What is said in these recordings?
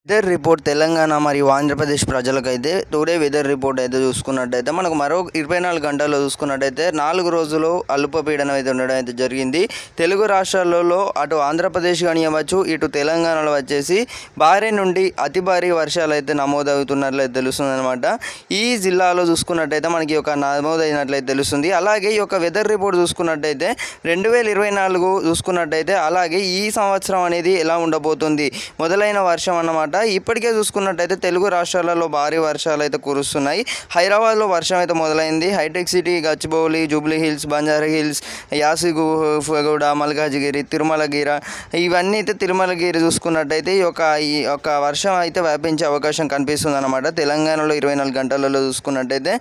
Weather report Telangana మరియు Andhra Pradesh ప్రజలకైతే today weather report అయితే చూసుకున్నట్టయితే మనకు మరో 24 గంటల్లో చూసుకున్నట్టయితే 4 రోజులు అల్పపీడనం అయితే ఉండడం అయితే జరిగింది. తెలుగు రాష్ట్రాలలో అటు ఆంధ్రప్రదేశ్ కానివ్వచ్చు, ఇటు తెలంగాణలో వచ్చేసి భారీ నుండి అతి భారీ వర్షాలు అయితే నమోదవుతున్నట్లయితే తెలుస్తుందన్నమాట. ఈ జిల్లాలో చూసుకున్నట్టయితే మనకి ఒక నమోదైనట్లయితే తెలుస్తుంది. అలాగే ఈ యొక్క వెదర్ రిపోర్ట్ చూసుకున్నట్టయితే 2024 చూసుకున్నట్టయితే అలాగే ఈ సంవత్సరం అనేది ఎలా ఉండబోతుంది మొదలైన వర్షం అన్నమాట. ఇప్పటికే చూసుకున్నట్టయితే తెలుగు రాష్ట్రాలలో భారీ వర్షాలు అయితే కురుస్తున్నాయి. హైదరాబాద్లో వర్షం అయితే మొదలైంది. హైటెక్ సిటీ, గచ్చిబౌలి, జూబ్లీ హిల్స్, బంజారా హిల్స్, యాసిగూడ, మల్కాజిగిరి, తిరుమలగిరి ఇవన్నీ అయితే తిరుమలగిరి చూసుకున్నట్టయితే ఈ యొక్క వర్షం అయితే వ్యాపించే అవకాశం కనిపిస్తుంది అనమాట. తెలంగాణలో 24 గంటలలో చూసుకున్నట్టయితే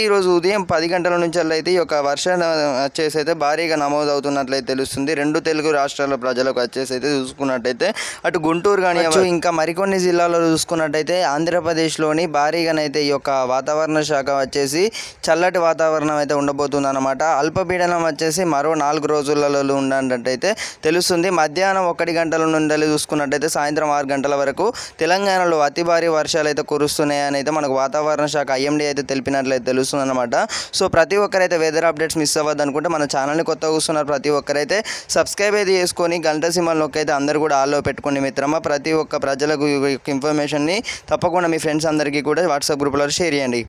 ఈరోజు ఉదయం 10 గంటల నుంచి అయితే ఈ యొక్క వర్షం వచ్చేసి అయితే భారీగా నమోదవుతున్నట్లయితే తెలుస్తుంది. రెండు తెలుగు రాష్ట్రాల ప్రజలకు వచ్చేసి అయితే చూసుకున్నట్టయితే అటు గుంటూరు కానీ ఇంకా మరికొన్ని జిల్లాల్లో చూసుకున్నట్టయితే ఆంధ్రప్రదేశ్లోని భారీగానైతే ఈ యొక్క వాతావరణ శాఖ వచ్చేసి చల్లటి వాతావరణం అయితే ఉండబోతుంది అనమాట. అల్పపీడనం వచ్చేసి మరో 4 రోజులలో ఉండేటట్టయితే తెలుస్తుంది. మధ్యాహ్నం 1 గంటల నుండి చూసుకున్నట్టయితే సాయంత్రం 6 గంటల వరకు తెలంగాణలో అతి భారీ వర్షాలు అయితే కురుస్తున్నాయని అయితే మనకు వాతావరణ శాఖ ఐఎండీ అయితే తెలిపినట్లయితే తెలుస్తుంది అనమాట. సో ప్రతి ఒక్కరైతే వెదర్ అప్డేట్స్ మిస్ అవ్వద్దు అనుకుంటే మన ఛానల్ని కొత్తగా చూస్తున్నారు ప్రతి ఒక్కరైతే సబ్స్క్రైబ్ అయితే చేసుకొని గంట సింబల్ నొక్కి అయితే అందరూ కూడా ఆల్లో పెట్టుకోండి మిత్రమా. ప్రతి ఒక్క ప్రజలకు ఇన్ఫర్మేషన్ని తప్పకుండా మీ ఫ్రెండ్స్ అందరికీ కూడా వాట్సాప్ గ్రూప్లో షేర్ చేయండి.